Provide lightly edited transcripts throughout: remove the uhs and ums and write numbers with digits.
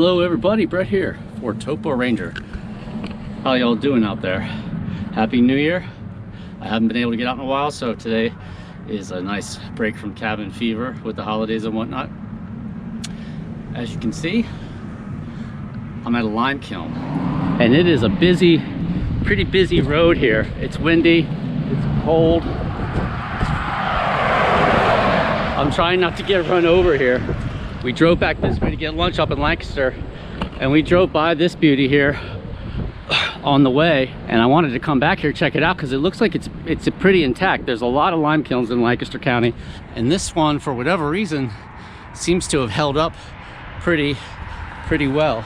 Hello everybody, Brett here for TopoRanger. How y'all doing out there? Happy New Year. I haven't been able to get out in a while, so today is a nice break from cabin fever with the holidays and whatnot. As you can see, I'm at a lime kiln. And it is a busy, pretty busy road here. It's windy, it's cold. I'm trying not to get run over here. We drove back this way to get lunch up in Lancaster, and we drove by this beauty here on the way, and I wanted to come back here check it out because it looks like it's pretty intact. There's a lot of lime kilns in Lancaster County, and this one, for whatever reason, seems to have held up pretty well.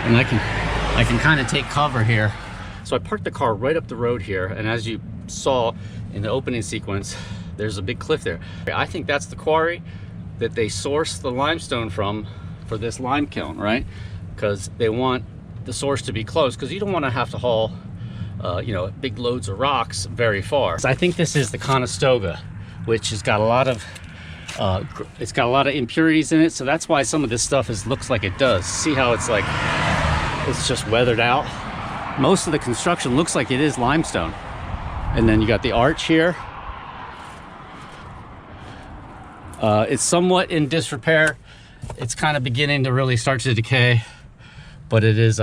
And I can kind of take cover here. So I parked the car right up the road here, and as you saw in the opening sequence, there's a big cliff there. I think that's the quarry that they source the limestone from for this lime kiln, right? Because they want the source to be close, because you don't want to have to haul you know, big loads of rocks very far. So I think this is the Conestoga, which has got a lot of it's got a lot of impurities in it, so that's why some of this stuff looks like it does. See how it's like it's just weathered out? Most of the construction looks like it is limestone. And then you got the arch here. It's somewhat in disrepair. It's kind of beginning to really start to decay, but it is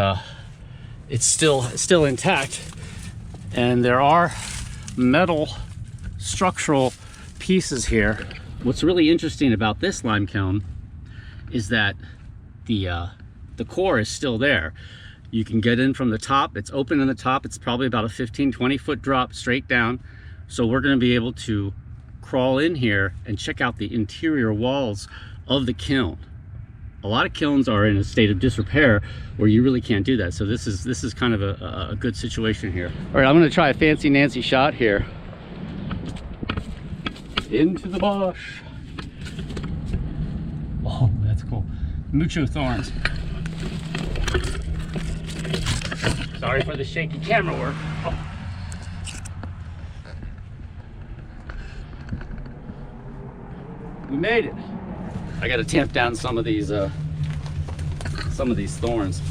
it's still intact. And there are metal structural pieces here. What's really interesting about this lime kiln is that the core is still there. You can get in from the top. It's open in the top. It's probably about a 15-20 foot drop straight down. So we're going to be able to crawl in here and check out the interior walls of the kiln. A lot of kilns are in a state of disrepair where you really can't do that. So this is kind of a good situation here. All right, I'm going to try a fancy Nancy shot here. Into the bush. Oh, that's cool. Mucho thorns. Sorry for the shaky camera work. Oh. We made it. I got to tamp down some of these thorns.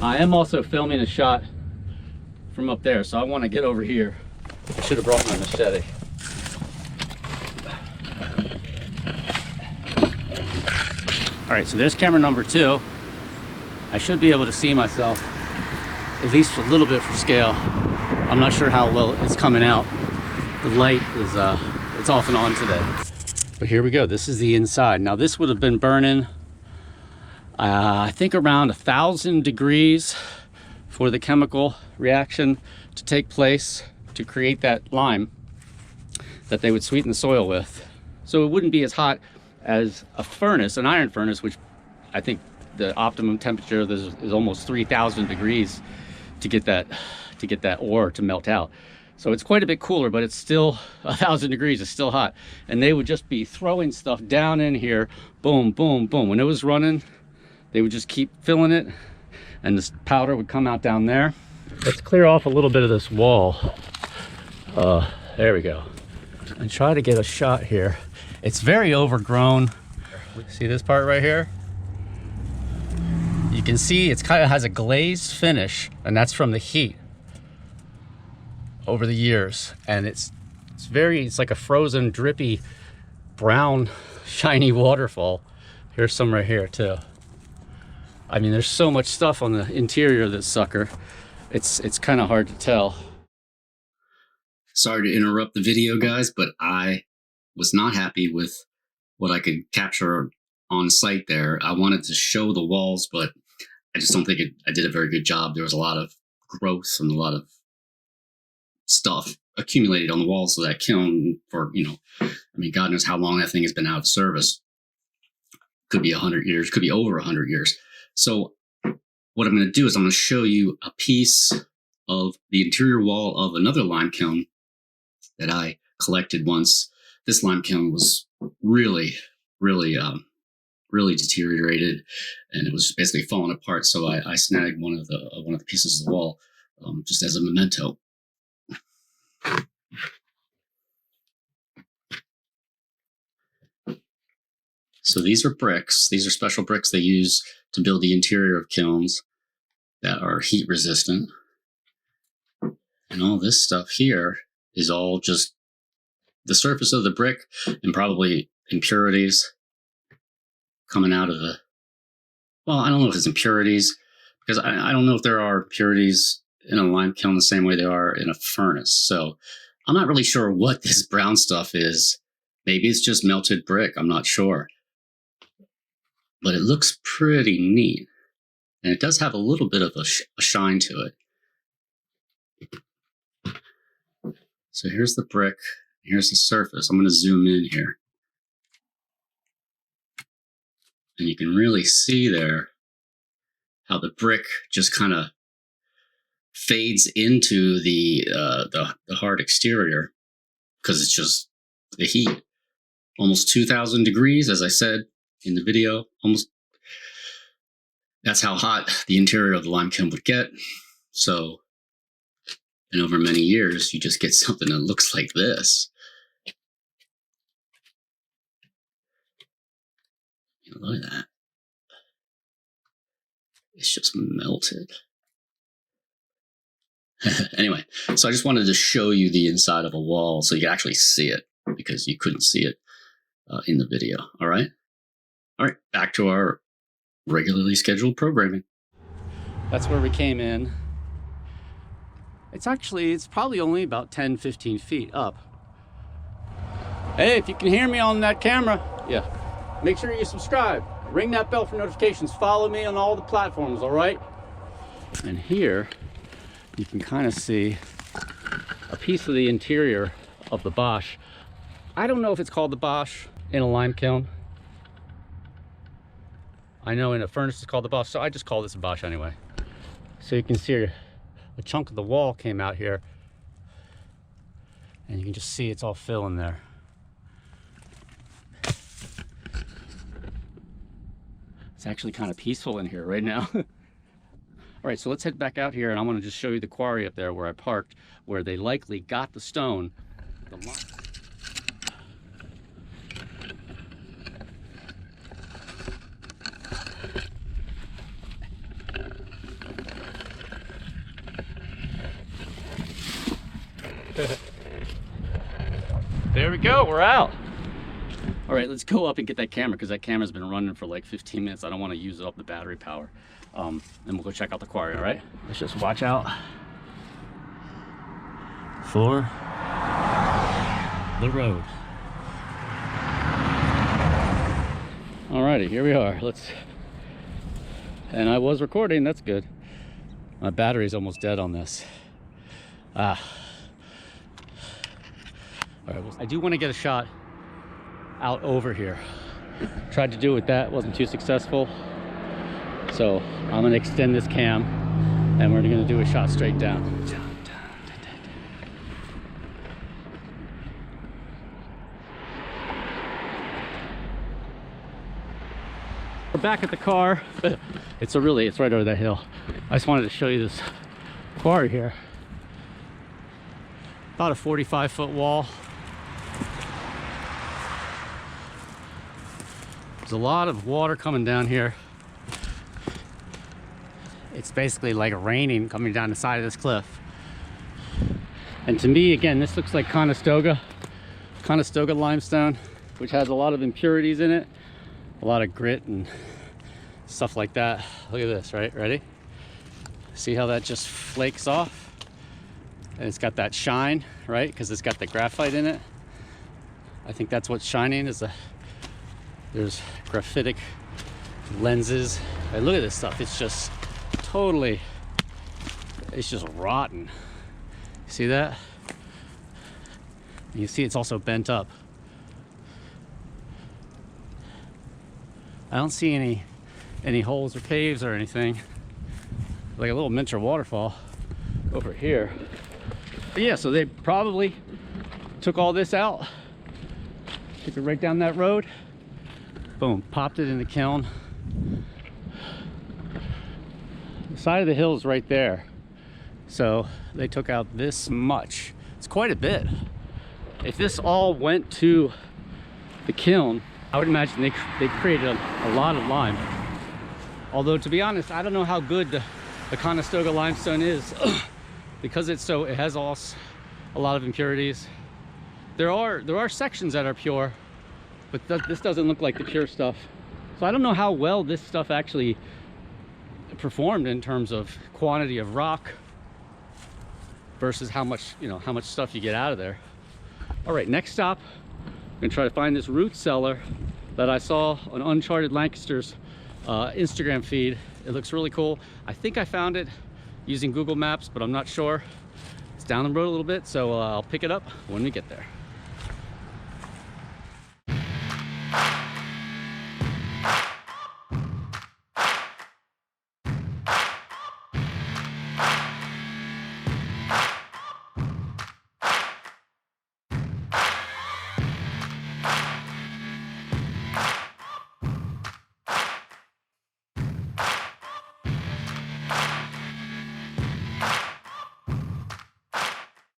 I am also filming a shot from up there, so I want to get over here. I should have brought my machete. All right, so there's camera number 2. I should be able to see myself at least a little bit for scale. I'm not sure how well it's coming out. The light is it's off and on today. But here we go. This is the inside. Now this would have been burning, I think around 1,000 degrees for the chemical reaction to take place to create that lime that they would sweeten the soil with. So it wouldn't be as hot as a furnace, an iron furnace, which I think the optimum temperature is almost 3,000 degrees to get that ore to melt out. So it's quite a bit cooler, but it's still 1,000 degrees. It's still hot. And they would just be throwing stuff down in here. Boom, boom, boom. When it was running, they would just keep filling it, and this powder would come out down there. Let's clear off a little bit of this wall. There we go. And try to get a shot here. It's very overgrown. See this part right here? You can see it's kind of has a glazed finish, and that's from the heat over the years. And it's like a frozen, drippy, brown, shiny waterfall. Here's some right here too. I mean, there's so much stuff on the interior of this sucker. It's kind of hard to tell. Sorry to interrupt the video, guys, but I was not happy with what I could capture on site there. I wanted to show the walls, but I just don't think I did a very good job. There was a lot of growth and a lot of stuff accumulated on the walls of that kiln for, you know, I mean, God knows how long that thing has been out of service. Could be 100 years, could be over 100 years. So what I'm going to do is I'm going to show you a piece of the interior wall of another lime kiln that I collected once. This lime kiln was really deteriorated, and it was basically falling apart. So I snagged one of the pieces of the wall just as a memento. So these are bricks. These are special bricks they use to build the interior of kilns that are heat resistant. And all this stuff here is all just the surface of the brick and probably impurities coming out of the, well, I don't know if it's impurities, because I don't know if there are impurities in a lime kiln the same way they are in a furnace. So I'm not really sure what this brown stuff is. Maybe it's just melted brick. I'm not sure. But it looks pretty neat. And it does have a little bit of a shine to it. So here's the brick. Here's the surface. I'm going to zoom in here. And you can really see there how the brick just kind of fades into the hard exterior, because it's just the heat. Almost 2,000 degrees, as I said in the video. Almost. That's how hot the interior of the lime kiln would get. So, and over many years, you just get something that looks like this. Look at that. It's just melted. Anyway, so I just wanted to show you the inside of a wall so you can actually see it, because you couldn't see it in the video. All right. All right. Back to our regularly scheduled programming. That's where we came in. It's probably only about 10-15 feet up. Hey, if you can hear me on that camera, yeah, make sure you subscribe, ring that bell for notifications, follow me on all the platforms, all right? And here you can kind of see a piece of the interior of the Bosch. I don't know if it's called the Bosch in a lime kiln. I know in a furnace it's called the Bosch, so I just call this a Bosch anyway. So you can see a chunk of the wall came out here, and you can just see it's all filling there. It's actually kind of peaceful in here right now. All right, so let's head back out here, and I want to just show you the quarry up there where I parked, where they likely got the stone. There we go, we're out. All right, let's go up and get that camera, because that camera's been running for like 15 minutes. I don't want to use up the battery power. And we'll go check out the quarry, all right? Let's just watch out for the road. Alrighty, here we are. And I was recording, that's good. My battery's almost dead on this. All right, I do want to get a shot out over here. Tried to do it with that, wasn't too successful. So I'm gonna extend this cam and we're gonna do a shot straight down. We're back at the car. It's right over that hill. I just wanted to show you this quarry here. About a 45-foot wall. There's a lot of water coming down here. It's basically like raining coming down the side of this cliff. And to me, again, this looks like Conestoga limestone, which has a lot of impurities in it, a lot of grit and stuff like that. Look at this, right? Ready? See how that just flakes off? And it's got that shine, right? Because it's got the graphite in it. I think that's what's shining, there's graphitic lenses. Hey, look at this stuff. It's just totally, it's just rotten. See that? And you see it's also bent up. I don't see any holes or caves or anything. Like a little miniature waterfall over here. But yeah, so they probably took all this out, took it right down that road, boom, popped it in the kiln. The side of the hill is right there. So they took out this much. It's quite a bit. If this all went to the kiln, I would imagine they created a lot of lime. Although, to be honest, I don't know how good the Conestoga limestone is because it has a lot of impurities. There are sections that are pure, but this doesn't look like the pure stuff. So I don't know how well this stuff actually performed in terms of quantity of rock versus how much stuff you get out of there. All right, next stop, I'm gonna try to find this root cellar that I saw on Uncharted Lancaster's Instagram feed. It looks really cool. I think I found it using Google Maps, but I'm not sure. It's down the road a little bit, so I'll pick it up when we get there.